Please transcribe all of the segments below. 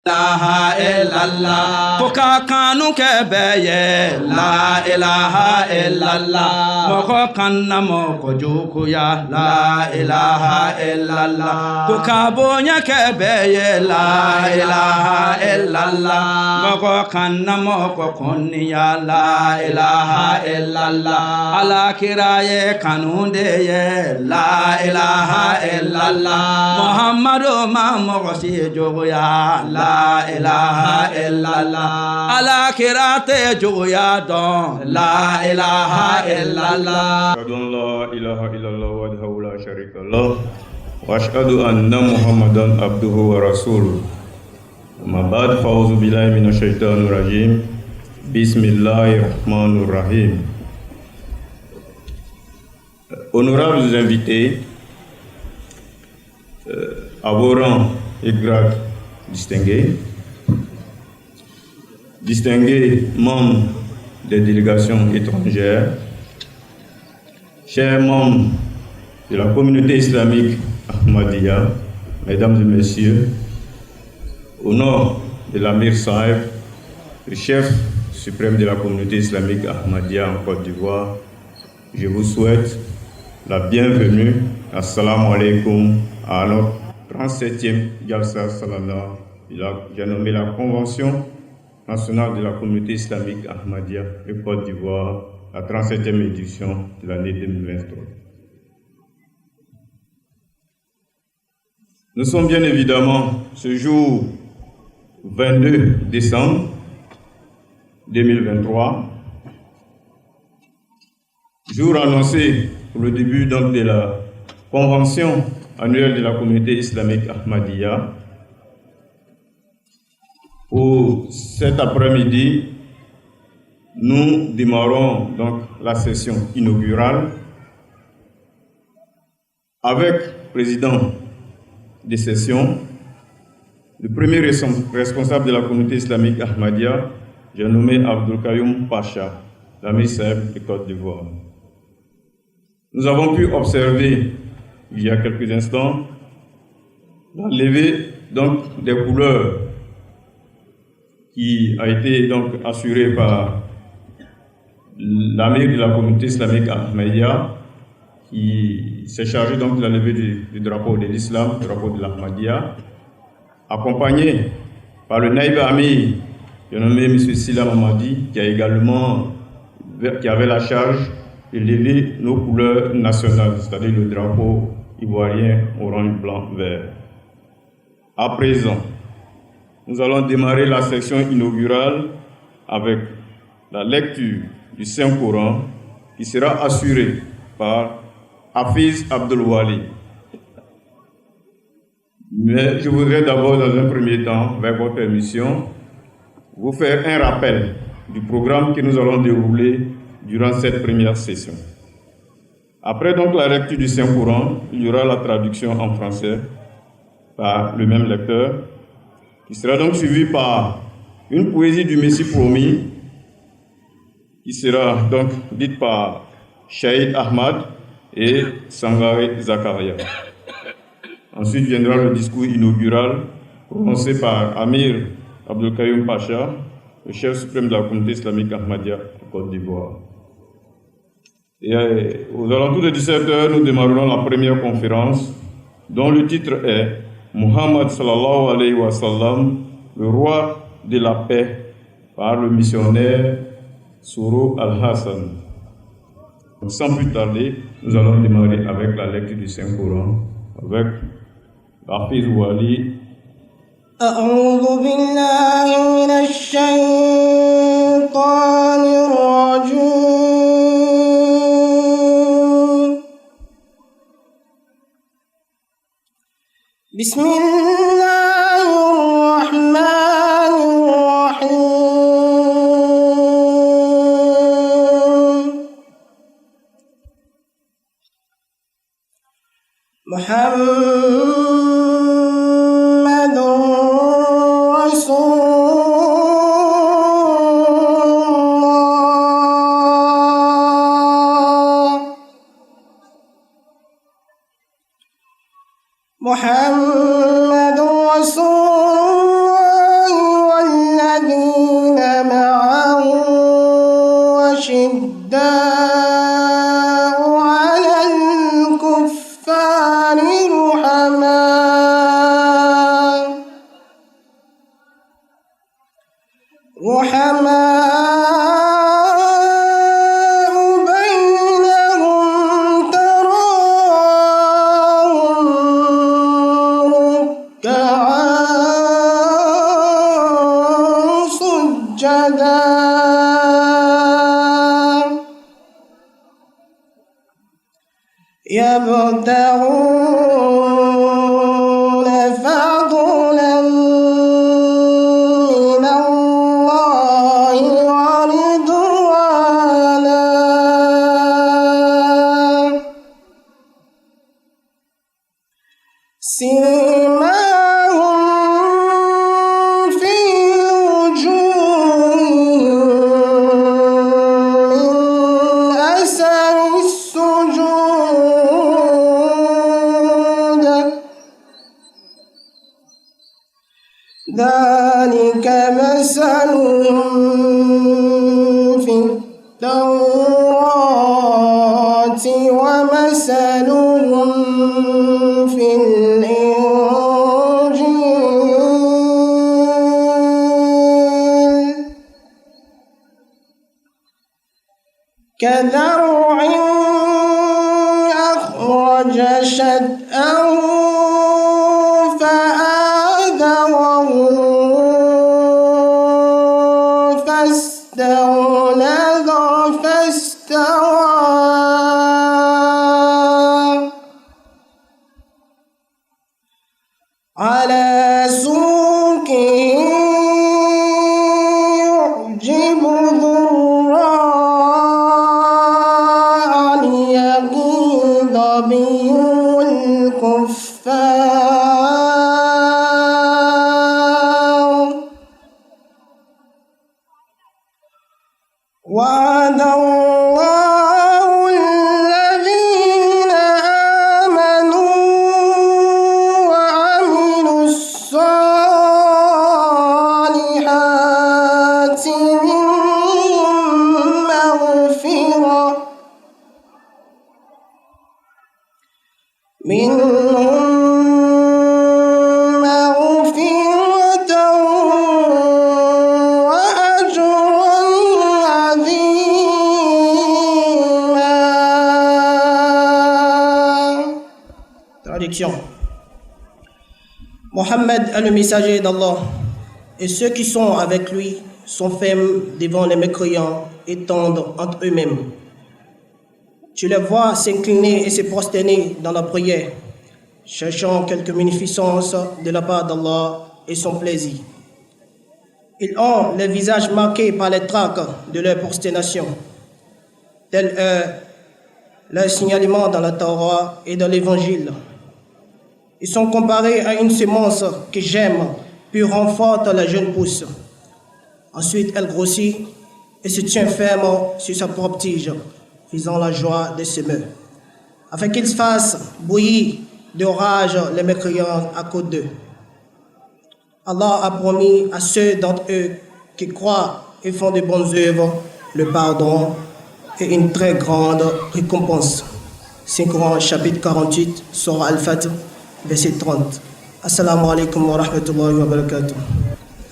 ilaha illallah Koka kanu kebeye la ilaha illallah Moko kanna moko jukuya la ilaha illallah Koka bonya kebeye la ilaha illallah Moko kanna moko konniya la ilaha illallah Ala kiraye kanundeye la ilaha illallah Muhammadu ma moko si jukuya la ilaha illallah ala kirate joya don la ilaha illallah ashhadu an la ilaha illallah wahdahu la sharika lah wa ashhadu anna muhammadan abduhu wa rasuluh amma ba'd fa'udhu billahi minash shaitanir rajim bismillahir rahmanir rahim. Honorables invités, à vos rangs et grades distingués, distingués membres des délégations étrangères, chers membres de la communauté islamique Ahmadiyya, mesdames et messieurs, au nom de l'Amir Sahib, le chef suprême de la communauté islamique Ahmadiyya en Côte d'Ivoire, je vous souhaite la bienvenue. Assalamu alaikum à notre 37e Jalsa Salallah. J'ai nommé la Convention nationale de la communauté islamique Ahmadiyya de Côte d'Ivoire, la 37e édition de l'année 2023. Nous sommes bien évidemment ce jour 22 décembre 2023, jour annoncé pour le début donc de la convention annuelle de la communauté islamique Ahmadiyya. Pour cet après-midi, nous démarrons donc la session inaugurale avec le président des sessions, le premier responsable de la communauté islamique Ahmadiyya, j'ai nommé Abdul Kayoum Pacha, l'Amir Sahib de Côte d'Ivoire. Nous avons pu observer il y a quelques instants la levée donc des couleurs qui a été donc assurée par l'amir de la communauté islamique Ahmadiyya, qui s'est chargé donc de la levée du drapeau de l'islam, du drapeau de l'Ahmadiyya, accompagné par le naïb amir, nommé M. Silla Mamadi, qui avait la charge de lever nos couleurs nationales, c'est-à-dire le drapeau ivoirien orange, blanc, vert. À présent, nous allons démarrer la section inaugurale avec la lecture du Saint-Coran qui sera assurée par Hafiz Abdul Wali. Mais je voudrais d'abord, dans un premier temps, avec votre permission, vous faire un rappel du programme que nous allons dérouler durant cette première session. Après donc la lecture du Saint-Coran, il y aura la traduction en français par le même lecteur, qui sera donc suivi par une poésie du Messie promis, qui sera donc dite par Shahid Ahmad et Sangare Zakaria. Ensuite viendra le discours inaugural prononcé par Amir Abdul Kayoum Pacha, le chef suprême de la communauté islamique Ahmadiyya de Côte d'Ivoire. Et aux alentours de 17h, nous démarrerons la première conférence dont le titre est Muhammad sallallahu alayhi wa sallam, le roi de la paix, par le missionnaire Souro Al-Hassan. Sans plus tarder, nous allons démarrer avec la lecture du Saint-Coran, avec Hafiz Wali. أعوذ بالله من الشيطان الرجيم بسم الله الرحمن الرحيم محمد رسول رحماء بينهم تراهم ركعا سجدا يبتغون فضلا من الله ورضوانا سيماهم في وجوههم من أثر السجود ذلك مثلهم في التوراة ومثلهم في الإنجيل كزرع أخرج شطأه فآزره فاستغلظ فاستوى على سوقه يعجب الضراع ليغيظ بهم الكفار وعد الله الذين آمنوا وعملوا الصالحات منهم مغفرة وأجرا عظيما. Traduction. Mohammed est le messager d'Allah et ceux qui sont avec lui sont fermes devant les mécréants et tendres entre eux-mêmes. Tu les vois s'incliner et se prosterner dans la prière, cherchant quelque bénéficence de la part d'Allah et son plaisir. Ils ont les visages marqués par les traces de leur prosternation, tel est leur signalement dans la Torah et dans l'Évangile. Ils sont comparés à une semence qui germe puis renforce la jeune pousse. Ensuite, elle grossit et se tient ferme sur sa propre tige, faisant la joie des semeurs, afin qu'ils fassent bouillir de rage les mécréants à cause d'eux. Allah a promis à ceux d'entre eux qui croient et font de bonnes œuvres le pardon et une très grande récompense. Saint-Coran, chapitre 48, Surah Al-Fatiha, verset 30. Assalamu alaikum wa rahmatullahi wa barakatuh.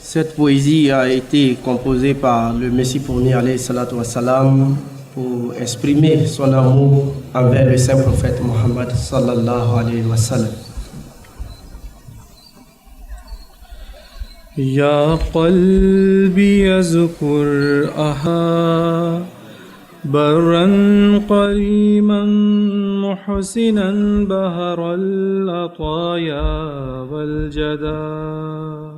Cette poésie a été composée par le Messie fourni alayhi salatu wa salam pour exprimer son amour envers le saint prophète Mohammed sallallahu alayhi wa sallam. Ya qalbi yazkur aha barran qariman muhsinan baharal ataya wal jada.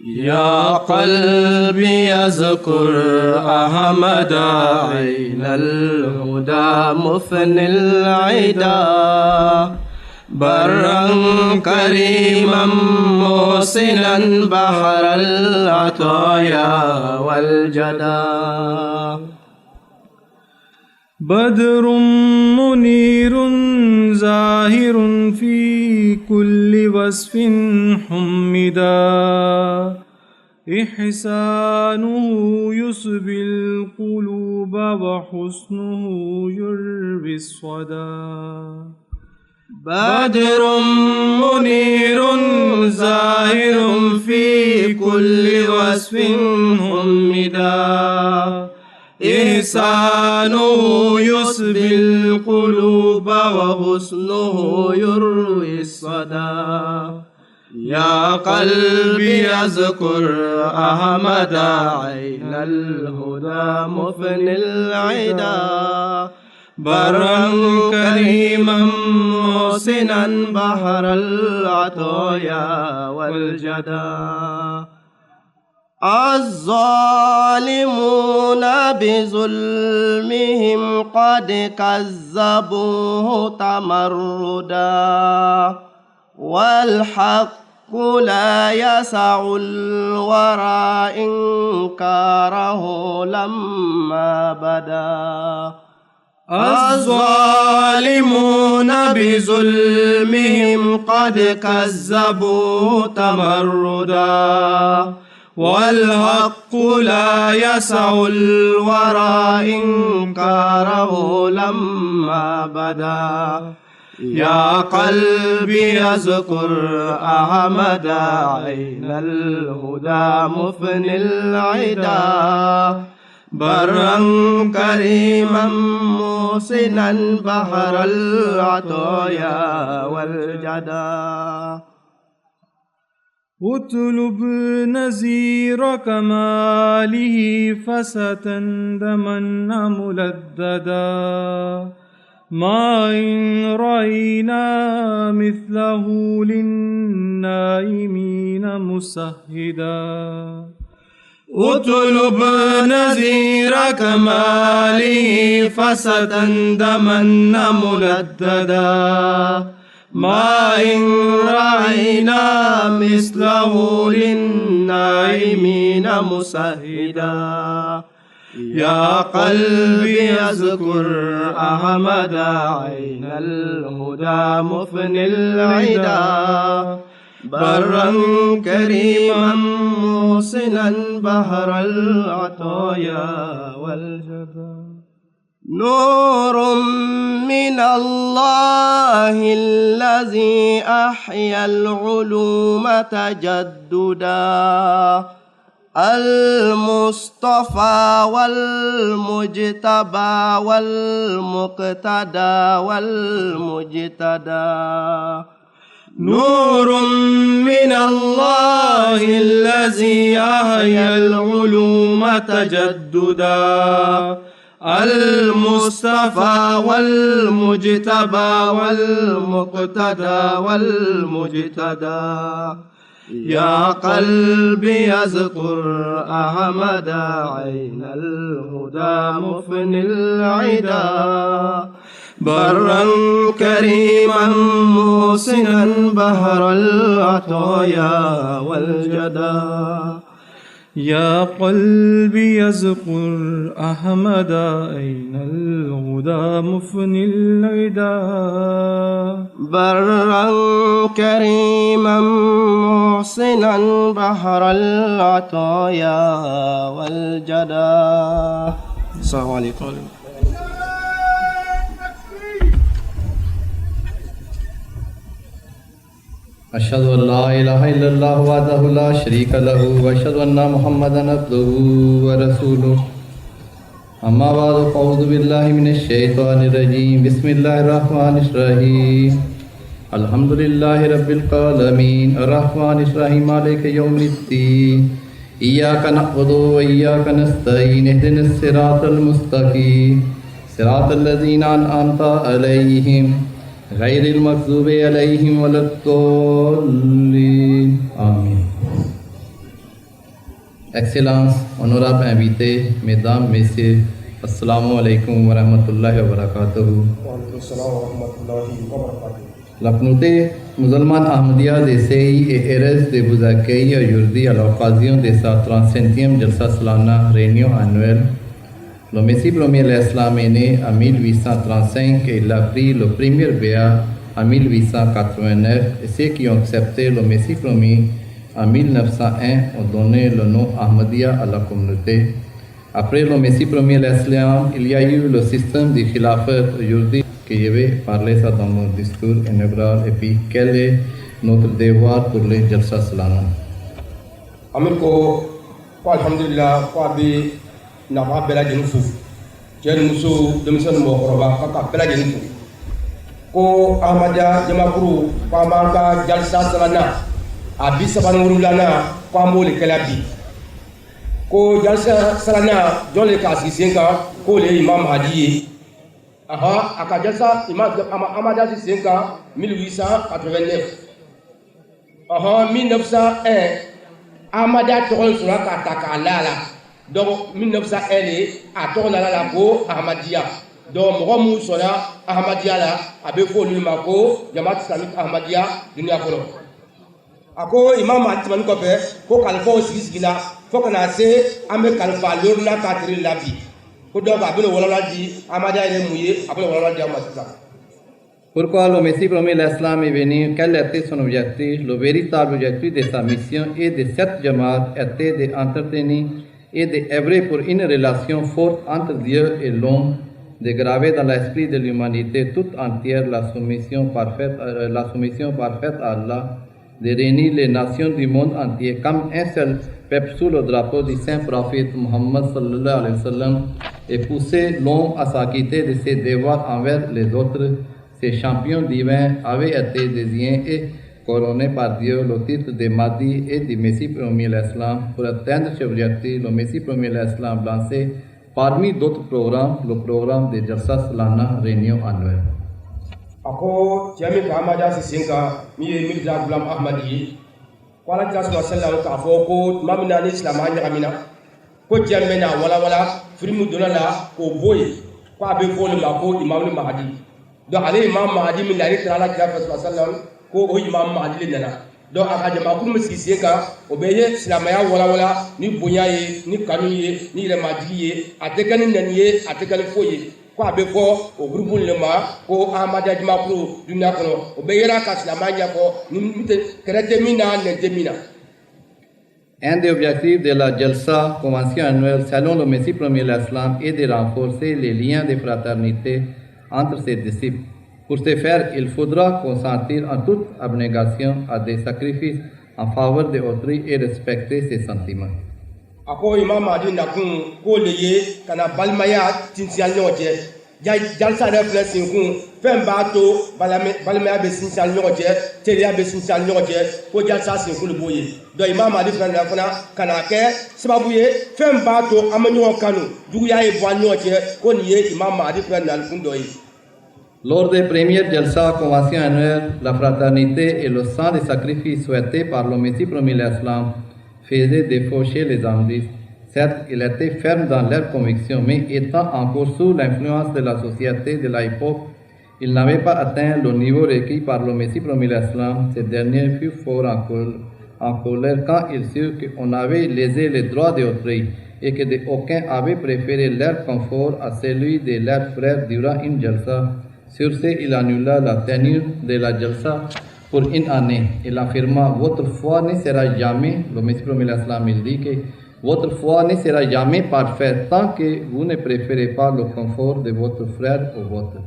يا قلبي يذكر أحمد عين الهدى مثني العدا برا كريما موصلا بحر العطايا والجدا بدر منير زاهر في كل وصف حمدا إحسانه يسبي القلوب وحسنه يروي الصدى بدر منير زاهر في بكل وصف حمدا إحسانه يسبي القلوب وحسنه يروي الصدى يا قلبي اذكر أحمد عين الهدى مفني العدا برا كريما محسنا بحر العطايا والجدى الظالمون بظلمهم قد كذبوه تمردا والحق لا يسع الورى إنكاره لما بدا الظالمون بظلمهم قد كذبوا تمردا والحق لا يسع الورى إنكاره لما بدا يا قلبي اذكر أحمد عين الهدى مفني العدا برا كريما محسنا بحر العطايا والجدى اطلب نذير كماله فستندمن ملددا ما إن رأينا مثله للنائمين مسهدا اطلب نذير كماله فستندمن ملددا ما إن رأينا مثله للنائمين مسهدا يا قلبي اذكر أحمد عين الهدى مفني العدا برا كريما محسنا بحر العطايا والجدى نور من الله الذي أحيا العلوم تجددا المصطفى والمجتبى والمقتدى والمجتدى نور من الله الذي أحيا العلوم تجددا المصطفى والمجتبى والمقتدى والمجتدى يا قلبي اذكر أحمد عين الهدى مفني العدا برا كريما محسنا بحر العطايا والجدى يا قلبي اذكر أحمد أين الهدى مفني العدا برا كريما محسنا بحر العطايا والجدى. السلام عليكم. أشهد أن لا إله إلا الله وحده لا شريك له وأشهد أن محمدا عبده ورسوله أما بعد فأعوذ بالله من الشيطان الرجيم بسم الله الرحمن الرحيم الحمد لله رب العالمين الرحمن الرحيم مالك يوم الدين إياك نعبد وإياك نستعين اهدنا الصراط المستقيم صراط الذين أنعمت عليهم غير المغضوب عليهم ولا الضالين. Amen. Excellences, honorables invités, mesdames, messieurs, assalamu alaikum wa rahmatullahi wa barakatuh. La communauté musulmane Ahmadiyya d'Essaï et heureuse de vous accueillir aujourd'hui à l'occasion de sa 35e Jalsa Salana réunion annuelle. Le Messie premier l'Islam est né en 1835 et il a pris le premier béat en 1889 et ceux qui ont accepté le Messie premier en 1901 ont donné le nom Ahmadiyya à la communauté. Après le Messie premier l'Islam, il y a eu le système du Khilafat aujourd'hui que je vais parler ça dans mon discours inaugural et puis quel est notre devoir pour les Jalsa Salana. amin ko alhamdulillah ko abi na ba bela jenu fu jenu muso demisen mo koroba ka bela jenu fu ko ahmada jamakuru ko manka jalsa salana abi saban wurulana ko amole kalabi ko jalsa salana jole ka sisenka ko le imam hadi aha aka jalsa imam amada sisenka 1889 aha 1901 Ahmada tourne sur la Katakala. Donc 1901, à tourner la go Ahmadiyya. Donc Mohamed Sola Ahmadiyya la, avec Folu Mako, Jamaat Islamique Ahmadiyya, dunia kono. Ako Imam Atiman Kope, ko kalfa aussi gila, faut qu'on a assez, ame kalfa l'urna katri la vie. Ko donc abel wala di Ahmadiyya est mouillé, abel wala di Ahmadiyya. Pourquoi le Messie promet l'Islam est venu? Quel était son objectif? Le véritable objectif de sa mission et de cette Jamaat était d'entretenir et d'œuvrer pour une relation forte entre Dieu et l'homme, de graver dans l'esprit de l'humanité toute entière la soumission parfaite à Allah, de réunir les nations du monde entier comme un seul peuple sous le drapeau du saint prophète Muhammad sallallahu alayhi wa sallam et pousser l'homme à s'acquitter de ses devoirs envers les autres. Ces champions divins avaient été désignés et couronnés par Dieu le titre de Mahdi et du Messie premier l'Islam. Pour atteindre ce objectif, le Messie premier l'Islam lancé parmi d'autres programmes le programme de Jalsa Salana réunion annuelle. Ako Jami Ahmada Sisenka, Mirza Ghulam Ahmadi, Kuala Jalsa Salana Kafo, ko Mamina Islam Ramina, ko Jamena Wala, Frimu Donala, ko Boy, ko Abe Fole Mako, Imam Mahdi. Donc allez Imam Mahdi min dari tala kira sallam ko o Imam Mahdi le nana donc aka jama kun miski ka o beye silamaya wala ni bonya ye ni kanu ye ni remadi ye atekani naniye atekani foye ko abe fo o groupe le ma ko Ahmada jama ko dunya kono o beye ra ka silamaya ko ni mite krete mina nente mina. Un des objectifs de la Jalsa, convention annuelle selon le Messie premier l'Islam, est de renforcer les liens de fraternité entre ses disciples. Pour ce faire, il faudra consentir en toute abnégation à des sacrifices en faveur de autrui et respecter ses sentiments. Ako Imam Mahdi nakun ko leye kana balmaya tinsial nyoje jalsa de blessing kun femba to balmaya be sinsial nyoje teria be sinsial nyoje ko jalsa sin kun boye do Imam Mahdi fana kana ke sababu ye femba to amanyo kanu duya e bo nyoje ko niye Imam Mahdi fana kun doyi. Lors des premières Jalsa convention annuelle, la fraternité et le sang de sacrifice souhaité par le Messie premier l'Islam faisaient défaut chez les Ahmadistes. Certes, ils étaient fermes dans leurs convictions, mais étant encore sous l'influence de la société de l'époque, ils n'avaient pas atteint le niveau requis par le Messie premier l'Islam. Ces derniers furent fort en colère quand ils surent qu'on avait lésé les droits d'autrui et que d'aucuns avaient préféré leur confort à celui de leurs frères durant une Jalsa. Sur ce, il annula la tenue de la Jalsa pour une année. Il affirma, votre foi ne sera jamais, le Messie premier l'Islam, il dit que votre foi ne sera jamais parfaite tant que vous ne préférez pas le confort de votre frère au vôtre.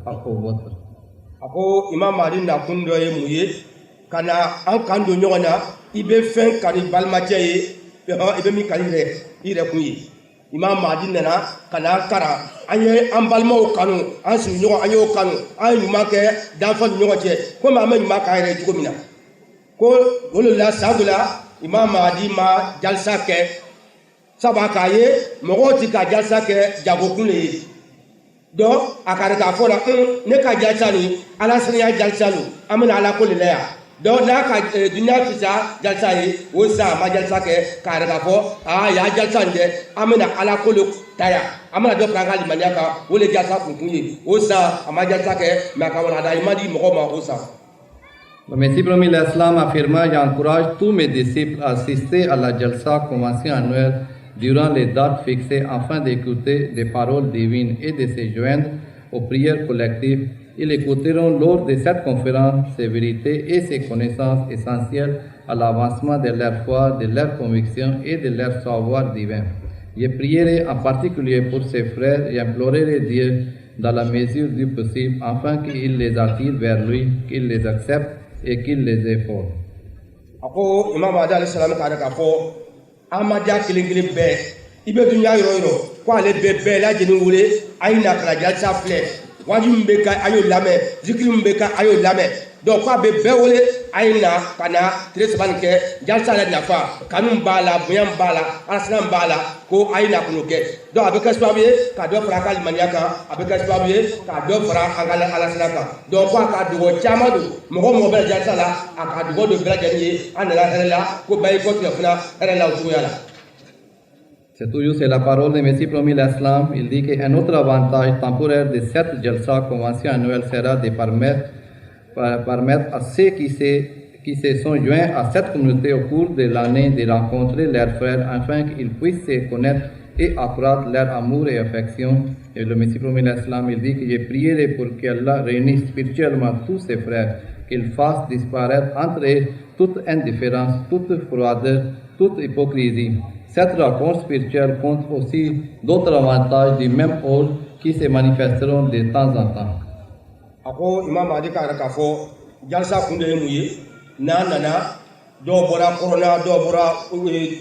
Ako Imam Mahdi na kundo ye muye kana an kando nyona ibe fen kani balmatia ye ibe mi kali re ire kuyi Imam Mahdi nana kana kara anye an balmaw kanu an su nyogo anyo kanu an nyuma ke danfa nyogo je ko ma nyuma ka ire jugo mina ko wolo la sagula Imam Mahdi ma jalsa ke sabaka ye mogoti ka jalsa ke jago kunle do akare ka fora ne ka jalsa ni ala sanya jalsa lu amana ala ko le ya do na ka dunya fisa jalsa yi wo sa ma jalsa ke kare ka fo ya jalsa nde amana ala ko lu taya amana do franga li maniaka wo le jalsa kunkunyi wo sa ma jalsa ke ma ka wala da imadi mo ma wo sa. Le Messie premier l'Islam affirma, j'encourage tous mes disciples à assister à la Jalsa convention annuelle durant les dates fixées afin d'écouter des paroles divines et de se joindre aux prières collectives. Ils écouteront lors de cette conférence ces vérités et ces connaissances essentielles à l'avancement de leur foi, de leur conviction et de leur savoir divin. Je prierai en particulier pour ces frères et implorerai Dieu dans la mesure du possible afin qu'il les attire vers lui, qu'il les accepte et qu'il les efforce. Ako Imam Mahdi alayhi salam ka fo Ahmadiyya kelen bɛɛ i bɛ dunuya yɔrɔ yɔrɔ ko ale bɛɛ lajɛlen wele a ye na ka na jalisa filɛ wajibi min bɛ ka a y'o lamɛn zikiri min bɛ ka a y'o lamɛn donc ko a bɛ bɛɛ wele a ye na ka na tile 3 nin kɛ jalisa yɛrɛ nafa kanu b'a la bonya b'a la alasana b'a la ko a ye na k'o kɛ donc a bɛ kɛ sababu ye ka dɔ fara a ka limaniya kan a bɛ kɛ sababu ye ka dɔ fara an ka alasana kan donc ko a ka dogo caman don mɔgɔ bɛ jalisa la a ka dogo don bɛɛ lajɛlen ye an nana hɛrɛ la ko bɛɛ y'i kɔtigɛ fana hɛrɛ la o cogoya la. C'est toujours c'est la parole de Messie promis l'Islam. Il dit qu'un autre avantage temporaire de cette Jalsa convention annuelle sera de permettre à ceux qui se sont joints à cette communauté au cours de l'année de rencontrer leurs frères afin qu'ils puissent se connaître et accroître leur amour et affection. Et le Messie promis l'Islam, il dit que j'ai prié pour qu'Allah réunisse spirituellement tous ses frères, qu'il fasse disparaître entre eux toute indifférence, toute froideur, toute hypocrisie. Cette rencontre spirituelle compte aussi d'autres avantages du même ordre qui se manifesteront de temps en temps. Ako Imam Mahdi k'a k'a fɔ jalisa kun de ye mun ye n'a nana dɔw bɔra corona dɔw bɔra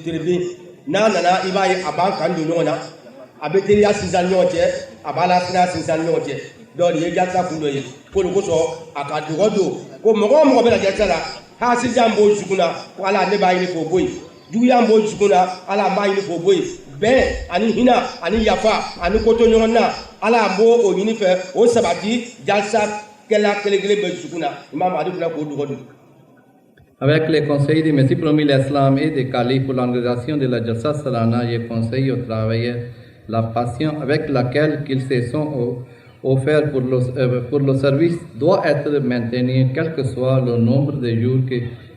telebi n'a nana i b'a ye a b'an kan don ɲɔgɔn na a bɛ teriya sinsan ɲɔgɔn cɛ a b'a la sinaya sinsan ɲɔgɔn cɛ donc nin ye jalisa kun dɔ ye ko nin kosɔn a ka dɔgɔ don ko mɔgɔ o mɔgɔ bɛ na jalisa la hasidiya b'o dusukun na ko Ala ne b'a ɲini k'o bɔ yen juguya b'o dusukun na Ala n b'a ɲini k'o bɔ yen bɛn ani hinɛ ani yafa ani ko to ɲɔgɔn na Ala b'o o ɲini fɛ o sabati jalisa kɛla kelen bɛ dusukun na Imam Mahdi fana k'o dɔgɔ don. Avec les conseils du Messie promis l'Islam et des califes pour l'organisation de la Jalsa Salana, je conseille aux travailleurs la passion avec laquelle ils se sont offerts pour le service doit être maintenue quel que soit le nombre de jours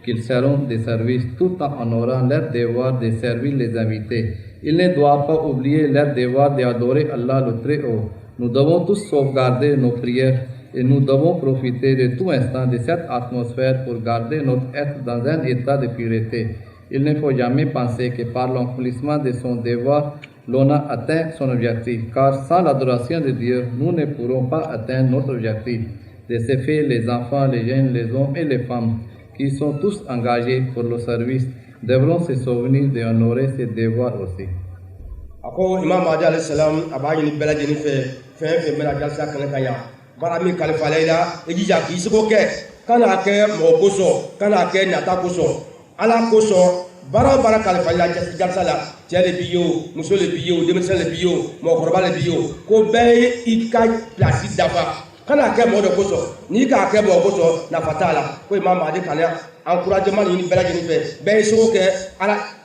qu'ils seront de service tout en honorant leur devoir de servir les invités. Ils ne doivent pas oublier leur devoir d'adorer Allah le Très-Haut. Nous devons tous sauvegarder nos prières et nous devons profiter de tout instant de cette atmosphère pour garder notre être dans un état de pureté. Il ne faut jamais penser que par l'accomplissement de son devoir, l'on a atteint son objectif, car sans l'adoration de Dieu, nous ne pourrons pas atteindre notre objectif. De ce fait, les enfants, les jeunes, les hommes et les femmes, qui sont tous engagés pour le service, devront se souvenir d'honorer ces devoirs aussi. Ako Imam Mahdi alayhi salam a b'a ɲini bɛɛ lajɛlen fɛ fɛn fɛn bɛna jalisa kɛnɛ kan yan baara min kalifala i la i jija k'i seko kɛ kana kɛ mɔgɔ kosɔn kana kɛ nata kosɔn Ala kosɔn baara o baara kalifa i la jalisa la cɛ de b'i ye o muso de b'i ye o denmisɛn de b'i ye o mɔgɔkɔrɔba de b'i ye o ko bɛɛ ye i ka pilasi dafa kana kɛ mɔgɔ dɔ kosɔn n'i k'a kɛ mɔgɔ kosɔn nafa t'a la ko Imam Mahdi kana encouragement ɲini bɛɛ lajɛlen fɛ bɛɛ ye seko kɛ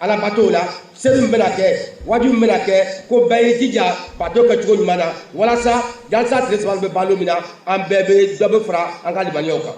ala bato la seli min bɛna kɛ wajibi min bɛna kɛ ko bɛɛ ye jija bato kɛ cogo ɲuman na walasa jalisa tile 3 bɛ ban don min na an bɛɛ bɛ dɔ bɛ fara an ka limaniyaw kan.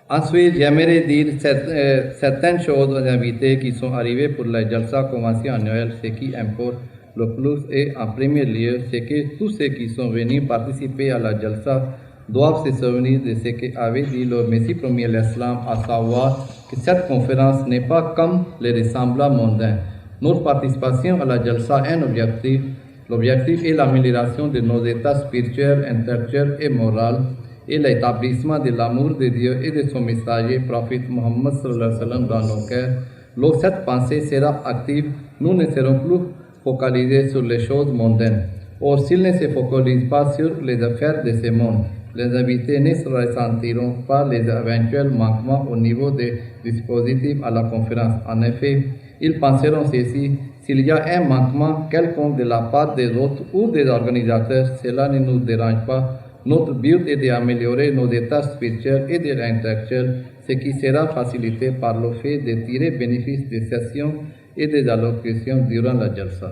Ensuite, j'aimerais dire certaines choses aux invités qui sont arrivés pour la Jalsa convention annuelle. Ce qui importe le plus est en premier lieu, c'est que tous ceux qui sont venus participer à la Jalsa doivent se souvenir de ce qu'avait dit le Messie premier l'Islam, à savoir que cette conférence n'est pas comme les ressemblants mondains. Notre participation à la Jalsa a un objectif. L'objectif est l'amélioration de nos états spirituels, intellectuels et moraux et l'établissement de l'amour de Dieu et de son messager, prophète Mohammed sallallahu alayhi wa sallam, dans nos cœurs. Lorsque cette pensée sera active, nous ne serons plus focalisés sur les choses mondaines. Or, s'ils ne se focalisent pas sur les affaires de ce monde, les invités ne se ressentiront pas les éventuels manquements au niveau des dispositifs à la conférence. En effet, ils penseront ceci: s'il y a un manquement quelconque de la part des autres ou des organisateurs, cela ne nous dérange pas. Notre but est d'améliorer nos états spirituels et intellectuels, ce qui sera facilité par le fait de tirer bénéfice des sessions et des allocutions durant la Jalsa.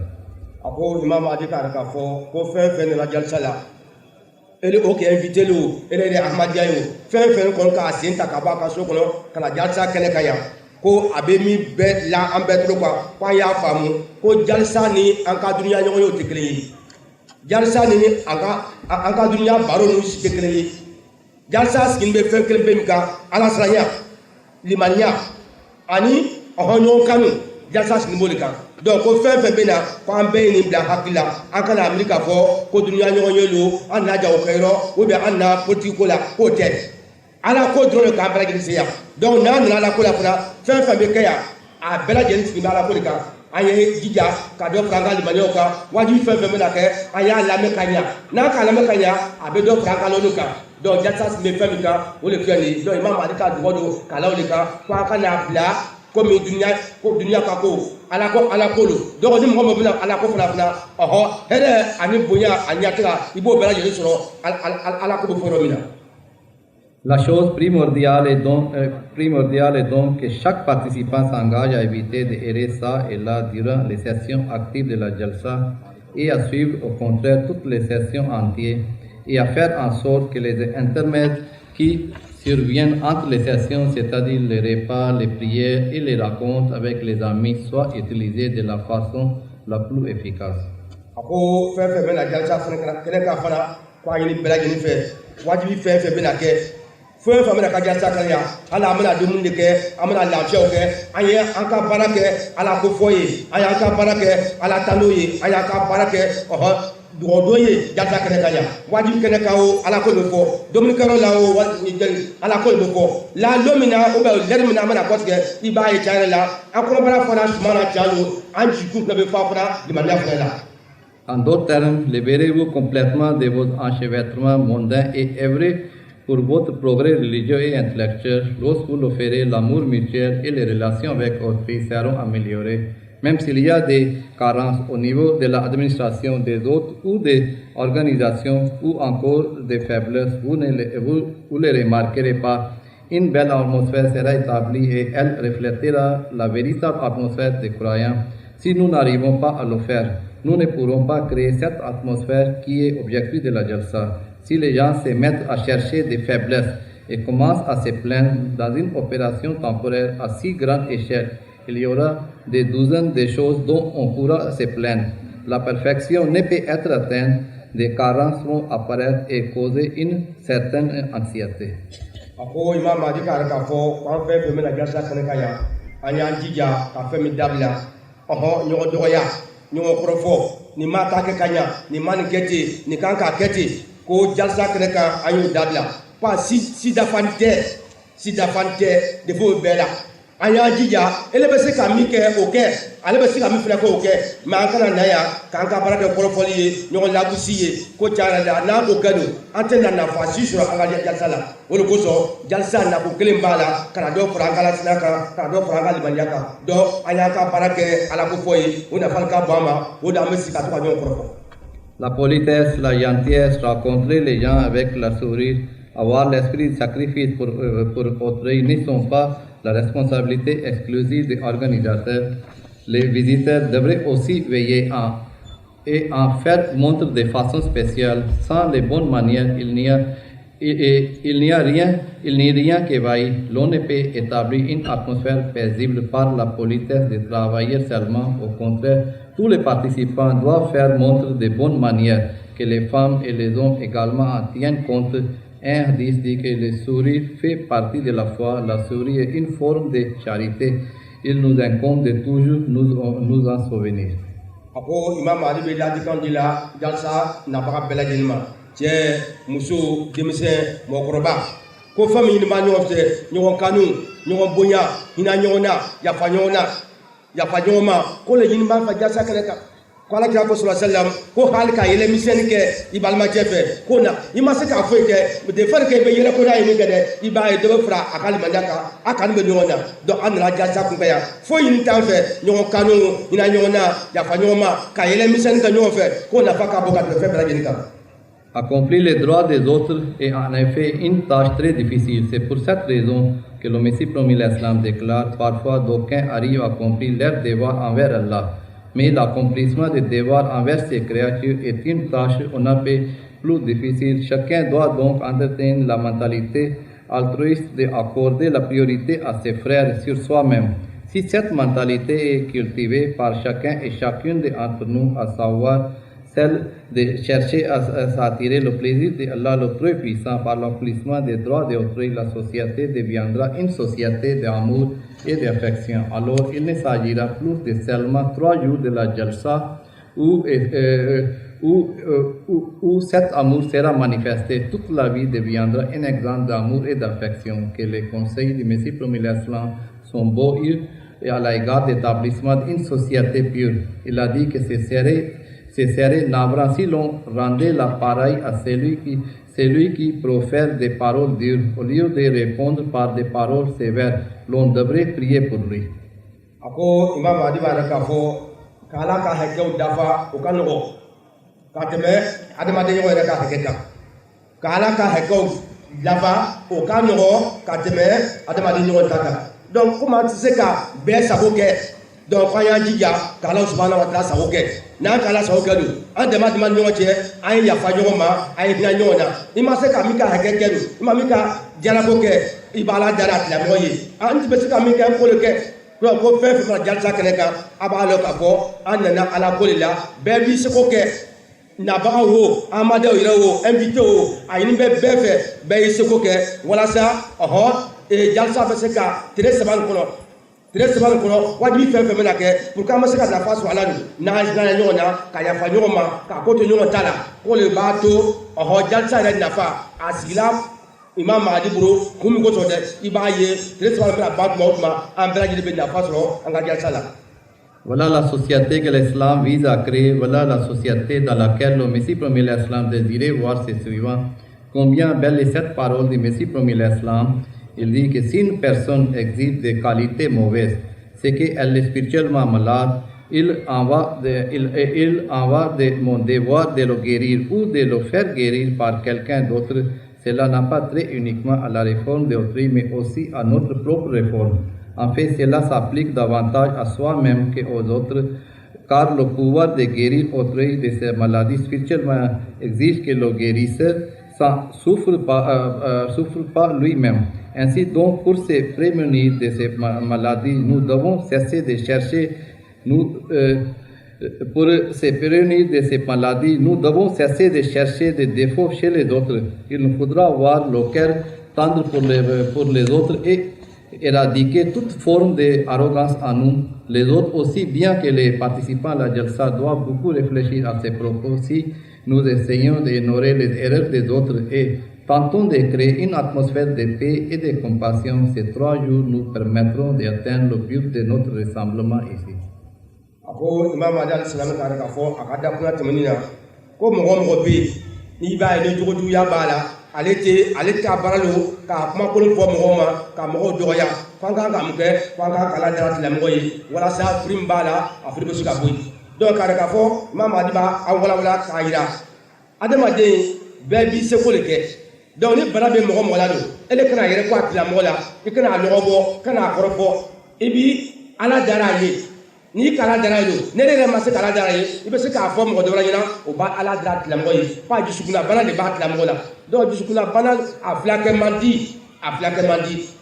Ako Imam Mahdi k'a k'a fɔ ko fɛn fɛn nana jalisa la ele o kɛ invité le o ele de Ahmadiyya ye o fɛn fɛn kɔni k'a sen ta ka bɔ a ka so kɔnɔ ka na jalisa kɛnɛ kan yan ko a bɛ min bɛɛ la an bɛɛ tulo kan ko an y'a faamu ko jalisa ni an ka dunuya ɲɔgɔn ye o tɛ kelen ye jalisa ni an ka dunuya baro ninnu si tɛ kelen ye jalisa sigilen bɛ fɛn kelen bɛ min kan alasiranya limaniya ani ɔhɔn kanu jalisa sigilen b'o de kan. Donc ko fɛn fɛn bɛ na ko an bɛɛ ye nin bila hakili la an kana miiri k'a fɔ ko dunuya ɲɔgɔn ye lo an na jago kɛ yɔrɔ ou bien an na politique ko la k'o tɛ ala ko dɔrɔn de k'an bɛɛ lajɛlen se yan donc n'an nana ala ko la fana fɛn fɛn bɛ kɛ yan a bɛɛ lajɛlen sigi bɛ ala ko de kan an ye jija ka dɔ fara an ka limaniyaw kan wajibi fɛn fɛn bɛna kɛ an y'a lamɛn ka ɲa n'a k'a lamɛn ka ɲa a bɛ dɔ fara an ka lɔnniw kan donc jalisa sigilen fɛn min kan o de filɛ nin ye donc imam ali ka dugɔ don k'a la o de kan ko an ka n'a bila komi duniya ka ko ala ko lo donc ni mɔgɔ min bɛna ala ko fana ɔhɔ hɛrɛ ani bonya a ɲatigɛ i b'o bɛɛ lajɛlen sɔrɔ ala ko bɛ fɔ yɔrɔ min na. La chose primordiale est donc que chaque participant s'engage à éviter d'errer ça et là durant les sessions actives de la Jalsa et à suivre au contraire toutes les sessions entières et à faire en sorte que les intermèdes qui surviennent entre les sessions, c'est-à-dire les repas, les prières et les racontes avec les amis, soient utilisés de la façon la plus efficace. fɛn fɛn bɛna ka jalisa kan yan hali an bɛna dumuni de kɛ an bɛna lafiyaw kɛ an ye an ka baara kɛ ala ko fɔ ye an y'an ka baara kɛ ala tano ye an y'an ka baara kɛ dugawudon ye jalisa kɛnɛ kan yan wajibi kɛnɛ kan o ala ko bɛ fɔ dominikɛyɔrɔ la o ala ko bɛ fɔ la don min na lɛri min na an bɛna kɔtigɛ i b'a ye tiɲɛ yɛrɛ la an kɔnɔbara fana suma na tiɲɛ don an jikun fana bɛ fa fana limaniya fana la. En d'autres termes, libérez-vous complètement de vos enchevêtrements mondains et œuvrez pour votre progrès religieux et intellectuel. Lorsque vous le ferez, l'amour mutuel et les relations avec autrui seront améliorées. Même s'il y a des carences au niveau de l'administration des autres ou des organisations ou encore des faiblesses, vous ne les remarquerez pas. Une belle atmosphère sera établie et elle reflètera la véritable atmosphère des croyants. Si nous n'arrivons pas à le faire, nous ne pourrons pas créer cette atmosphère qui est objectif de la Jalsa. Si les gens se mettent à chercher des faiblesses et commencent à se plaindre dans une opération temporaire à si grande échelle, il y aura des douzaines de choses dont on pourra se plaindre. La perfection ne peut être atteinte, des carences vont apparaître et causer une certaine anxiété. Ko jalsa kene kan an y'o dabila pa sidafan tɛ defo bɛɛ la an y'an jija ele bɛ se ka min kɛ o kɛ ale bɛ se ka min fana kɛ o kɛ mɛ an kana na yan k'an ka baara kɛ kɔrɔfɔli ye ɲɔgɔn lagosi ye ko cayara la n'an o kɛ don an tɛ na nafa si sɔrɔ an ka jalisa la o de kosɔn jalisa nako kelen b'a la kana dɔ fara an ka lasina kan kana dɔ fara an ka limaniya kan dɔn an y'an ka baara kɛ ala ko fɔ ye o nafa ka bon an ma o de an bɛ sigi ka to ka ɲɔgɔn kɔrɔfɔ. La politesse, la gentillesse, rencontrer les gens avec la sourire, avoir l'esprit de sacrifice pour autrui ne sont pas la responsabilité exclusive des organisateurs. Les visiteurs devraient aussi veiller et en faire montre de façon spéciale. Sans les bonnes manières, il n'y a rien qui vaille. L'on ne peut établir une atmosphère paisible par la politesse de travailler seulement. Au contraire, tous les participants doivent faire montre de bonnes manières, que les femmes et les hommes également en tiennent compte. Un hadith dit que le sourire fait partie de la foi. La sourire est une forme de charité. Il nous incombe de toujours nous en souvenir. Ako imam Ali bɛ ladilikan di la jalsa nabaga bɛɛ lajɛlen ma cɛ muso denmisɛn mɔgɔkɔrɔba ko fɛn min ɲinima ɲɔgɔn fɛ ɲɔgɔn kanu ɲɔgɔn bonya hinɛ ɲɔgɔn na yafa ɲɔgɔn ma ko le ɲinima fɛ jalsa kɛnɛ kan ko ala kira ko sɔrɔ sɛlɛm ko hali ka yɛlɛ misɛnni kɛ i balimacɛ fɛ ko na i ma se k'a foyi kɛ de fɛn kɛ i bɛ yɛlɛ ko n'a ye min kɛ dɛ i b'a ye dɔ bɛ fara a ka limaniya kan a kanu bɛ ɲɔgɔn na donc an nana jalsa kun fɛ yan foyi ɲini t'an fɛ ɲɔgɔn kanu hinɛ ɲɔgɔn na yafa ɲɔgɔn ma ka yɛlɛ misɛnni kɛ ɲɔgɔn fɛ ko nafa ka bon ka tɛmɛ fɛn bɛɛ lajɛlen kan. Accomplir les droits des autres est en effet une tâche très difficile. C'est pour cette raison que le Messie promis l'Islam déclare parfois d'aucuns arrivent à accomplir leurs devoirs envers Allah. Mais l'accomplissement des devoirs envers ses créatures est une tâche on a fait plus difficile. Chacun doit donc entretenir la mentalité altruiste d'accorder la priorité à ses frères sur soi-même. Si cette mentalité est cultivée par chacun et chacune d'entre nous, à savoir celle de chercher à s'attirer le plaisir d'Allah le Très-Puissant par l'accomplissement des droits d'autrui, la société deviendra une société d'amour et d'affection. Alors il ne s'agira plus de seulement 3 jours de la Jalsa où cet amour sera manifesté. Toute la vie deviendra un exemple d'amour et d'affection. Que les conseils du Messie promis l'Islam sont beaux. et à l'égard d'établissement d'une société pure. Il a dit que ce serait navrant si l'on rendait la pareille à celui qui profère des paroles dures. Au lieu de répondre par des paroles sévères, l'on devrait prier pour lui. Ako Imam Mahdi b'a k'a fɔ k'Ala ka hakɛw dafa o ka nɔgɔ ka tɛmɛ adamaden ɲɔgɔn yɛrɛ ka hakɛ kan k'Ala ka hakɛw dafa o ka nɔgɔ ka tɛmɛ adamaden ɲɔgɔn ta kan donc komi an tɛ se ka bɛɛ sago kɛ donc an y'an jija k'Ala subahana wa taala sago kɛ n'an k'Ala sago kɛ don an dama dama ni ɲɔgɔn cɛ an ye yafa ɲɔgɔn ma an ye hinɛ ɲɔgɔn na i ma se ka min ka hakɛ kɛ don i ma min ka jalako kɛ i b'a la dara a tigilamɔgɔ ye an tɛ se ka min kɛ ko le kɛ donc ko fɛn fɛn fana jalisa kɛnɛ kan a b'a lɔn k'a fɔ an nana Ala ko de la bɛɛ b'i seko kɛ nabagaw o amadaw yɛrɛ o invité o a ɲini bɛ bɛɛ fɛ bɛɛ y'i seko kɛ walasa jalisa bɛ se ka tile saba nin kɔnɔ wajibi fɛn fɛn bɛna kɛ pour que an bɛ se ka nafa sɔrɔ a la n'an hinɛ ɲɔgɔn na ka yafa ɲɔgɔn ma ka ko to ɲɔgɔn ta la ko le b'a to jalisa yɛrɛ nafa a sigila Imam Mahdi bolo kun min kosɔn dɛ i b'a ye tile saba bɛna ban tuma o tuma an bɛɛ lajɛlen bɛ nafa sɔrɔ an ka jalisa la. Voilà la société que l'islam vise à créer, voilà la société dans laquelle le Messie premier l'islam désirait voir ses suivants. Combien belle est cette parole du Messie premier l'islam. Il dit que si une personne exhibe des qualités mauvaises, c'est qu'elle est spirituellement malade, il en va de mon devoir de le guérir ou de le faire guérir par quelqu'un d'autre. Cela n'a pas trait uniquement à la réforme d'autrui, mais aussi à notre propre réforme. En fait, cela s'applique davantage à soi-même qu'aux autres, car le pouvoir de guérir autrui de ces maladies spirituellement exige que le guérisseur souffre pas lui-même. Ainsi donc, pour se prémunir de ces maladies, nous devons cesser de chercher, pour se prémunir de ces maladies, nous devons cesser de chercher des défauts chez les autres. Il nous faudra avoir le cœur tendre pour les autres et éradiquer toute forme d'arrogance en nous. Les autres aussi, bien que les participants à la Jalsa doivent beaucoup réfléchir à ces propos. Si nous essayons d'ignorer les erreurs des autres et tentons de créer une atmosphère de paix et de compassion, ces 3 jours nous permettront d'atteindre le but de notre rassemblement ici. Ako Imam Mahdi alayhi salam ka ka fɔ a ka dakuna tɛmɛni na ko mɔgɔ mɔgɔ bɛ yen n'i b'a ye ni jogojuguya b'a la ale t'a baara lo k'a kumakolon fɔ mɔgɔw ma ka mɔgɔw dɔgɔya f'an kan ka mun kɛ f'an kan ka Ala dara tigilamɔgɔ ye walasa fili min b'a la a fili bɛ se ka bɔ yen donc k'a fɔ Imam Mahdi b'a walawala k'a jira adamaden bɛɛ b'i seko de kɛ donc ni bana bɛ mɔgɔ la don e de kana yɛrɛ ko a tigilamɔgɔ la i kana a nɔgɔ bɔ kana a kɔrɔ fɔ i bi Ala dara a ye n'i kala dara ye don ne yɛrɛ ma se kala dara ye i bɛ se k'a fɔ mɔgɔ dɔ wɛrɛ ɲɛna o b'a Ala dara tigilamɔgɔ ye f'a dusukunna bana de b'a tigilamɔgɔ la donc dusukunna bana a filakɛ man di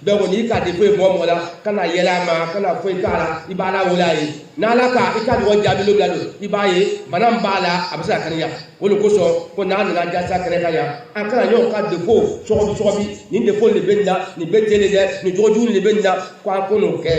donc n'i ka defo ye mɔgɔ la kana yɛlɛ a ma kana foyi k'a la i b'a la wele a ye n'Ala ka i ka mɔgɔ jaabi bila don i b'a ye bana min b'a la a bɛ se ka kɛnɛya o de kosɔn ko n'an nana jalisa kɛnɛ kan yan an kana ɲɔgɔn ka defo sɔgɔbi nin defo de bɛ nin na nin bɛ ten de dɛ nin jogojugu de bɛ nin na ko an ko n'o kɛ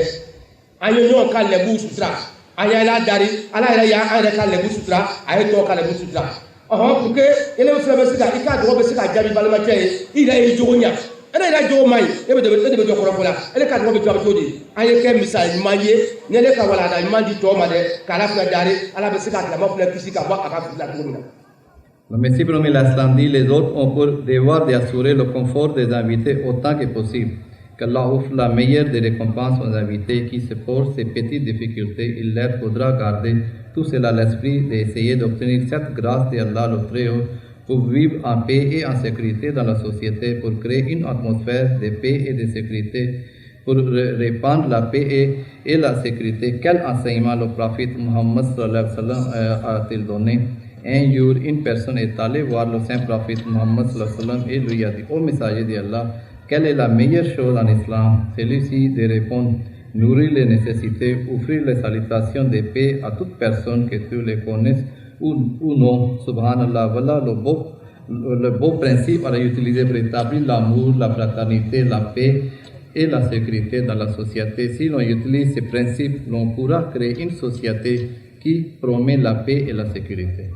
an ye ɲɔgɔn ka lɛbu sutura an ye Ala dari Ala yɛrɛ y'an yɛrɛ ka lɛbu sutura a ye tɔw ka lɛbu sutura pour que élève fɛn bɛ se ka i ka dɔgɔ bɛ se ka jaabi balimakɛ ye i yɛrɛ ye jogo ɲa e yɛrɛ jogo man ɲi e de bɛ jɔ kɔrɔfɔ la e ka dɔgɔ bɛ jɔ cogo di an ye kɛ misali ɲuman ye ne ne ka walanda ɲuman di tɔw ma dɛ k'Ala fana dari Ala bɛ se ka tilama fana kisi ka bɔ a ka fili la cogo min na. Le Messie premier l'islam dit les autres ont pour devoir d'assurer le confort des invités autant que possible. Qu'Allah offre la meilleure des récompenses aux invités qui se portent ces petites difficultés. Il leur faudra garder tout cela à l'esprit d'essayer d'obtenir cette grâce d'Allah le Très-Haut pour vivre en paix et en sécurité dans la société, pour créer une atmosphère de paix et de sécurité, pour répandre la paix et la sécurité. Quel enseignement le prophète Muhammad sallallahu alayhi wa sallam a-t-il donné? Un jour, une personne est allée voir le saint prophète Muhammad sallallahu alayhi wa sallam et lui a dit: ô messager d'Allah, quelle est la meilleure chose en islam? Celui-ci de répondre: nourrir les nécessités, offrir les salutations de paix à toute personne que tu les connaisses ou non. Subhanallah, voilà le beau principe à utiliser pour établir l'amour, la fraternité, la paix et la sécurité dans la société. Si l'on utilise ces principes, l'on pourra créer une société qui promet la paix et la sécurité.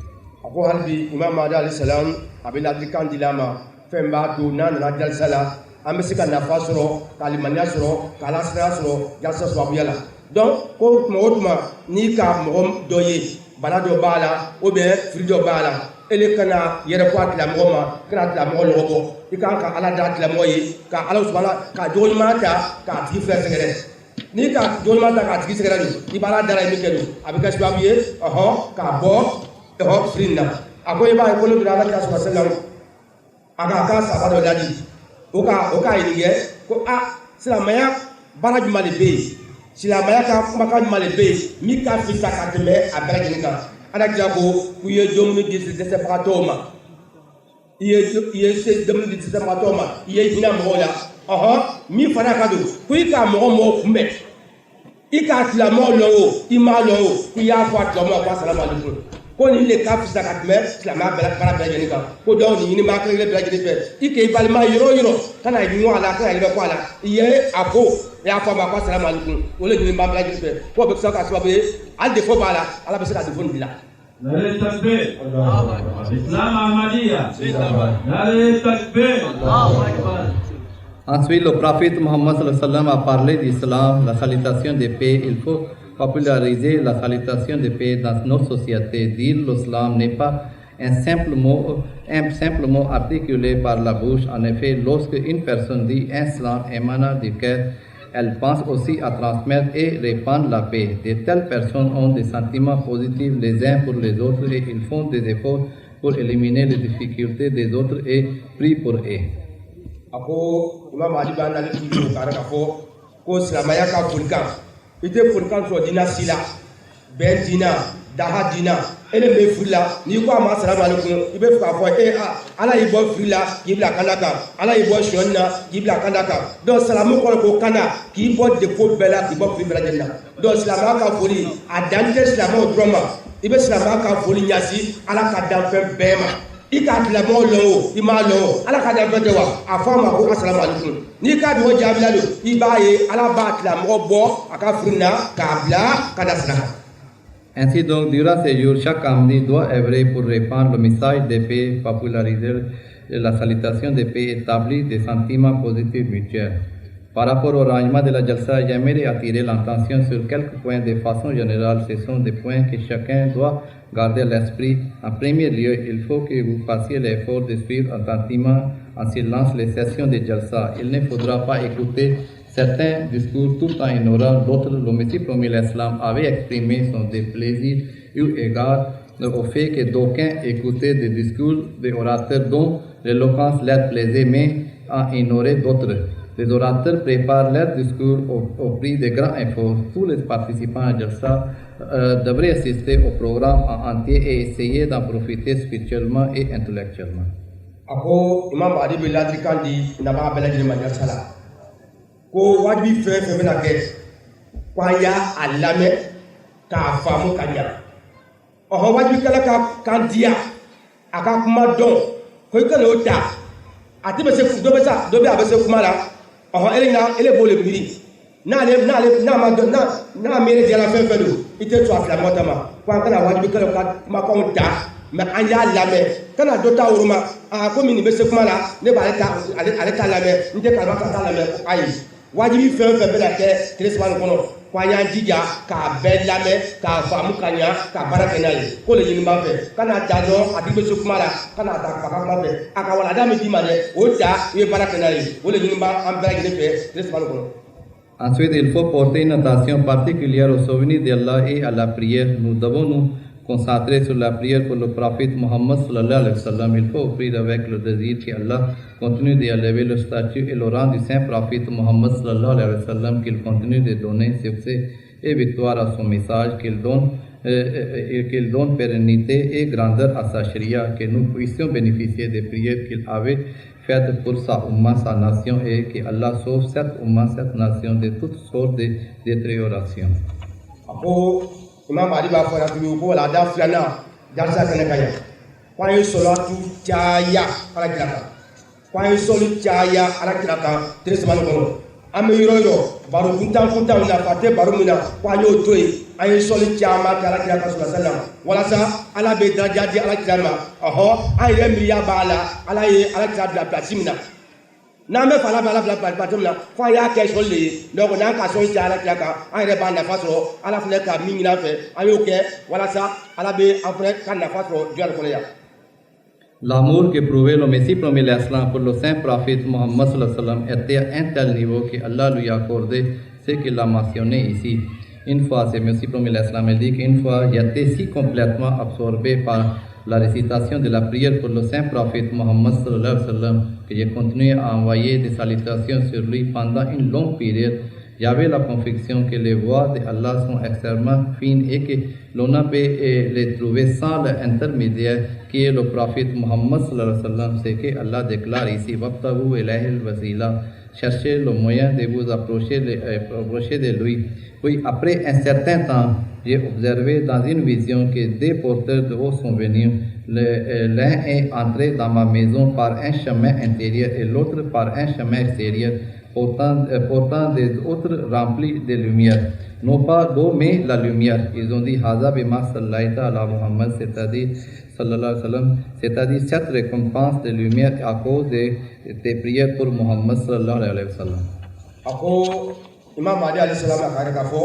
Ako halbi Imam Mahdi alayhi salam abe ladilikan di la ma fɛn b'a to n'an nana jalisa la an bɛ se ka nafa sɔrɔ ka limaniya sɔrɔ ka alasiraya sɔrɔ jalisa sababuya la donc ko tuma o tuma n'i ka mɔgɔ dɔ ye bana dɔ b'a la ou bien fili dɔ b'a la ele kana yɛrɛ ko a tigilamɔgɔ ma kana tigilamɔgɔ lɔgɔbɔ i kan ka ala da tigilamɔgɔ ye ka ala subahana ka jogo ɲuman ta k'a tigi fɛn sɛgɛrɛ n'i ka jogo ɲuman ta k'a tigi sɛgɛrɛ don i b'a la dara ye min kɛ don a bɛ kɛ sababu ye k'a bɔ fili na a ko i b'a ye ko ne donna ala kira sɔrɔ sɛlɛm a ka saba dɔ daji o k'a ɲininka ko silamɛya baara jumɛn de bɛ yen silamɛya ka kumakan jumɛn de bɛ yen min ka fisa ka tɛmɛ a bɛɛ lajɛlen kan ala kira ko k'u ye dumuni di dɛsɛbagatɔw ma i ye dumuni di dɛsɛbagatɔw ma i ye hinɛ mɔgɔw la min fana ka don ko i ka mɔgɔ kunbɛn i k'a tigilamɔgɔ lɔn o i m'a lɔn o ko i y'a fɔ a tigilamɔgɔ ko asalamu aleykum ko nin de ka fisa ka tɛmɛ silamɛya baara bɛɛ lajɛlen kan ko donc nin ɲinima kelen bɛɛ lajɛlen fɛ i k'i balima yɔrɔ o yɔrɔ kana ɲɔgɔn a la kana yɛrɛ ko a la i ye a fɔ i y'a fɔ a ma ko asalamu aleykum o de ɲinima bɛɛ lajɛlen fɛ ko bɛ se ka sababu ye hali defo b'a la ala bɛ se ka defo nin la. Nare takbir, Islam Ahmadiyya, Nare takbir. Ensuite, le prophète Mohammed sallallahu alayhi wa sallam a parlé d'islam, la salutation de paix. Il faut populariser la salutation de paix dans notre société. Dire l'islam n'est pas un simple mot articulé par la bouche. En effet, lorsque une personne dit un salam émanant du cœur, elle pense aussi à transmettre et répandre la paix. De telles personnes ont des sentiments positifs les uns pour les autres et ils font des efforts pour éliminer les difficultés des autres et prient pour eux. Ako imam Ali b'a nali k'i k'a k'a fɔ ko silamɛya ka folikan i tɛ folikan sɔrɔ diinɛ si la bɛn diinɛ daha diinɛ e de bɛ fili la n'i ko a ma salamu aleykum i bɛ fɛ k'a fɔ ala y'i bɔ fili la k'i bila kanda kan ala y'i bɔ sɔnyani na k'i bila kanda kan donc salamu kɔrɔ ko kanda k'i bɔ defo bɛɛ la k'i bɔ fili bɛɛ lajɛlen na donc silamɛya ka foli a dan tɛ silamɛw dɔrɔn ma i bɛ silamɛya ka foli ɲɛsin ala ka danfɛn bɛɛ ma. I ka tigilamɔgɔ lɔn o i m'a lɔn o ala ka danfɛn tɛ wa a fɔ a ma ko asalamu aleykum n'i ka dugawu jaabila don i b'a ye ala b'a tigilamɔgɔ bɔ a ka furu na k'a bila ka da sira kan. Ainsi donc, durant ces jours, chaque Ahmadi doit œuvrer pour répandre le message de paix, populariser la salutation de paix, établir des sentiments positifs mutuels. Par rapport au rangement de la Jalsa, j'aimerais attirer l'attention sur quelques points de façon générale. Ce sont des points que chacun doit garder à l'esprit. En premier lieu, il faut que vous fassiez l'effort de suivre attentivement en silence les sessions de Jalsa. Il ne faudra pas écouter certains discours tout en ignorant d'autres. Le Messie promis l'Islam avait exprimé son déplaisir eu égard au fait que d'aucuns écoutaient des discours des orateurs dont l'éloquence leur plaisait, mais en ignoraient d'autres. Les orateurs préparent leur discours au prix de grands efforts. Tous les participants à Jalsa devraient assister au programme en entier et essayer d'en profiter spirituellement et intellectuellement. Ako Imam Ali bɛ ladilikan di nabaga bɛɛ lajɛlen ma Jalsa la ko wajibi fɛn fɛn bɛna kɛ ko an y'a lamɛn k'a faamu ka ɲa wajibikɛla ka kan diya a ka kuma dɔn ko i ka n'o ta a ti bɛ se dɔ bɛ a bɛ se kuma la ele b'o le miiri n'a ma dɔn n'a miiri diyara fɛn fɛn don i tɛ to a tigilamɔgɔ ta ma ko an kana wajibikɛlaw ka kumakanw ta mɛ an y'a lamɛn kana dɔ ta woroma komi nin bɛ se kuma la ne b'ale ta lamɛn n tɛ kalima ka ta lamɛn ko ayi wajibi fɛn fɛn bɛna kɛ tile saba nin kɔnɔ ko an y'an jija k'a bɛɛ lamɛn k'a faamu ka ɲa ka baara kɛ n'a ye ko le ɲini b'an fɛ kana ta dɔn a tigi bɛ se kuma la kana ta a ka kuma fɛ a ka walanda min d'i ma dɛ o ta i bɛ baara kɛ n'a ye o le ɲini b'an bɛɛ lajɛlen fɛ tile saba nin kɔnɔ. Ensuite, il faut porter une attention particulière au souvenir d'Allah et à la prière. Nous devons nous concentrer sur la prière pour le prophète Mohammed sallallahu alayhi wa sallam. Il faut offrir avec le désir qu'Allah continue d'élever le statut et le rang du saint prophète Mohammed sallallahu alayhi wa sallam, qu'il continue de donner succès et victoire à son message, qu'il donne pérennité et grandeur à sa charia, que nous puissions bénéficier des prières qu'il avait faites pour sa umma, sa nation, et que Allah sauve cette umma, cette nation de toutes sortes de détériorations. Imam Ali b'a fɔ tuguni ko wala da filanan Jalsa kɛnɛ ka ɲa ko an ye sɔlatu caya alakira kan ko an ye sɔli caya alakira kan tile saba nin kɔnɔ an bɛ yɔrɔ yɔrɔ baro kuntan nafa tɛ baro min na ko an y'o to yen an ye sɔli caman kɛ alakira kan sallallahu alaihi wasallam walasa ala bɛ daraja di alakira ma an yɛrɛ miiriya b'a la ala ye alakira bila pilasi min na n'an bɛ fala bila bato min na fo an y'a kɛ sɔli de ye donc n'an ka sɔli cɛ ala kira kan an yɛrɛ b'a nafa sɔrɔ ala fɛnɛ ka min ɲini an fɛ an y'o kɛ walasa ala bɛ an fɛnɛ ka nafa sɔrɔ diɲɛ kɔnɔ yan. L'amour qu'éprouvait le Messie premier l'Islam pour le saint prophète Mohammed sallallahu alayhi wa sallam était à un tel niveau que Allah lui a accordé ce qu'il a mentionné ici. Une fois, c'est Messie premier l'Islam dit qu'une fois, j'étais si complètement absorbé par la récitation de la prière pour le saint prophète Mohammed sallallahu alayhi wa sallam que j'ai continué à envoyer des salutations sur lui pendant une longue période. J'avais la conviction que les voies d'Allah sont extrêmement fines et que l'on ne peut les trouver sans l'intermédiaire qui est le prophète Mohammed sallallahu alayhi wa sallam. C'est que Allah déclare ici Wabtahu ilayhil wasila. Cherchez le moyen de vous approcher de lui. Puis après un certain temps, j'ai observé dans une vision que deux porteurs de haut sont venus. L'un est entré dans ma maison par un chemin intérieur et l'autre par un chemin extérieur, portant des autres remplis de lumière. Non pas d'eau, mais la lumière. Ils ont dit Haza bima sallaita ala Muhammad, c'est-à-dire sallallahu alayhi wa sallam, c'est-à-dire cette récompense de lumière à cause de tes prières pour Muhammad sallallahu alayhi wa sallam. Ako Imam Mahdi alayhi salam a kare ka fɔ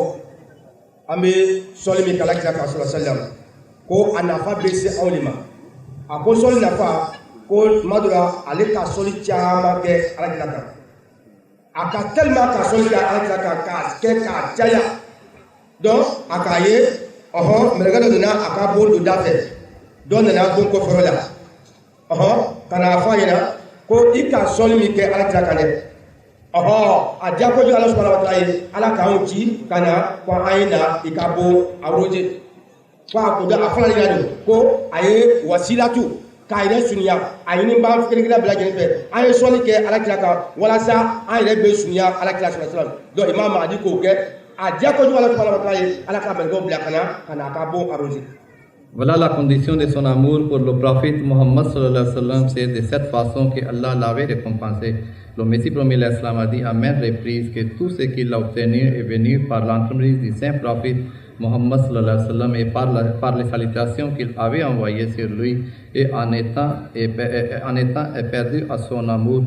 an bɛ sɔli min kala kira kan sallallahu alayhi wa sallam ko a nafa bɛ se anw de ma. A ko sɔli nafa ko tuma dɔ la ale ka sɔli caman kɛ alakira kan. A ka tellement ka sɔli kɛ alakira kan k'a kɛ k'a caya donc a k'a ye mɛlɛkɛ dɔ nana a ka bon don da fɛ dɔ nana bon kɔfɛyɔrɔ la ka na fɔ a ɲɛna ko i ka sɔli min kɛ alakira kan dɛ a diya kojugu ala subhanahu wa ta'ala ye ala k'anw ci ka na ko an ye na i ka bon arrosé ko a ko a fana yira de ko a ye wasilatu k'a yɛrɛ surunya a ɲini b'an kelen-kelen bɛɛ lajɛlen fɛ an ye sɔli kɛ alakira kan walasa an yɛrɛ bɛ surunya alakira sallallahu alaihi wasallam donc Imam Mahdi k'o kɛ a diya kojugu ala subhanahu wa ta'ala ye ala ka mɛlɛkɛw bila ka na a ka bon arrosé. Voilà la condition de son amour pour le prophète Mohammed sallallahu alayhi wa sallam, c'est de cette façon que Allah l'avait récompensé. Le Messie premier l'Islam a dit à maintes reprises que tout ce qu'il a obtenu est venu par l'entremise du saint prophète Mohammed sallallahu alayhi wa sallam et par les salutations qu'il avait envoyées sur lui et en étant perdu à son amour.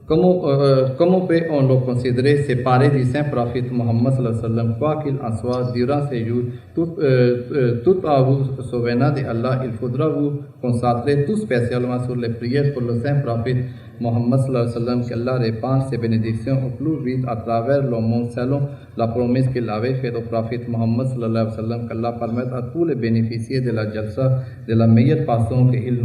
Comment peut-on le considérer séparé du saint prophète Mohammed sallallahu alayhi wa sallam? Quoi qu'il en soit, durant ces jours, tout en vous souvenant d'Allah, il faudra vous concentrer tout spécialement sur les prières pour le saint prophète Mohammed sallallahu alayhi wa sallam, qu'Allah répande ses bénédictions au plus vite à travers le monde selon la promesse qu'il avait faite au prophète Mohammed sallallahu alayhi wa sallam, qu'Allah permette à tous les bénéficiaires de la jalsa de la meilleure façon, qu'il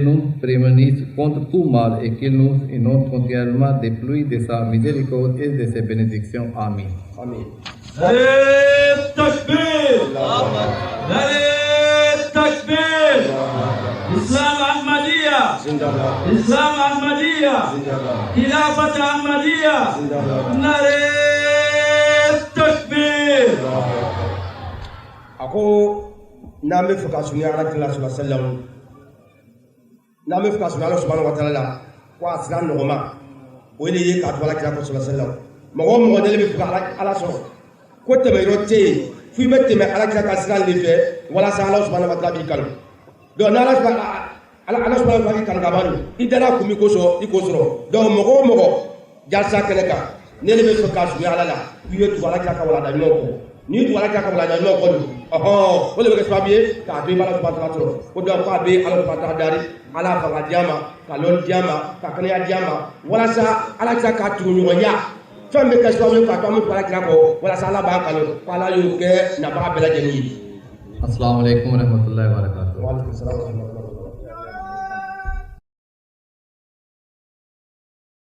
nous prémunisse contre tout mal et qu'il nous inonde continuellement des pluies de sa miséricorde et de ses bénédictions. Amen. Amen. Allez, takbir! Allez, takbir! Islam Ahmadiyya! Islam Ahmadiyya! Khilafat Ahmadiyya! Allez, takbir! Ako n'an bɛ fɛ ka surunya alakira sallallahu alaihi wa sallam n'an bɛ fɛ ka surunya ala subhanahu wa ta'ala la ko a sira nɔgɔma o de ye k'a to alakira sallallahu alaihi wa sallam mɔgɔ o mɔgɔ deli bɛ fɛ ka ala sɔrɔ ko tɛmɛyɔrɔ tɛ yen f'i bɛ tɛmɛ alakira ka sira de fɛ walasa ala subhanahu wa ta'ala b'i kanu donc n'ala subhanahu wa ta'ala b'i kanu ka ban i dara kun min kosɔn i k'o sɔrɔ donc mɔgɔ o mɔgɔ jalisa kɛnɛ kan ne de bɛ fɛ ka surunya ala la i bɛ tugu alakira ka walanda ɲumanw kɔ n'i tugu alakira ka walanda ɲumanw kɔ o de bɛ kɛ sababu ye k'a to i bɛ ala subhanahu wa ta'ala sɔrɔ ko donc k'a bɛ ala subhanahu wa ta'ala dari ala fanga di a ma ka lɔnni di a ma ka kɛnɛya di a ma walasa alakira ka tugu ɲɔgɔnya fɛn bɛ kɛ sababu ye k'a to an bɛ tugu alakira kɔ walasa ala b'an kanu ko ala y'o kɛ nabaga bɛɛ lajɛlen ye. Assalamu alaikum wa rahmatullahi wa barakatuh. Wa alaikum salam wa rahmatullahi wa barakatuh.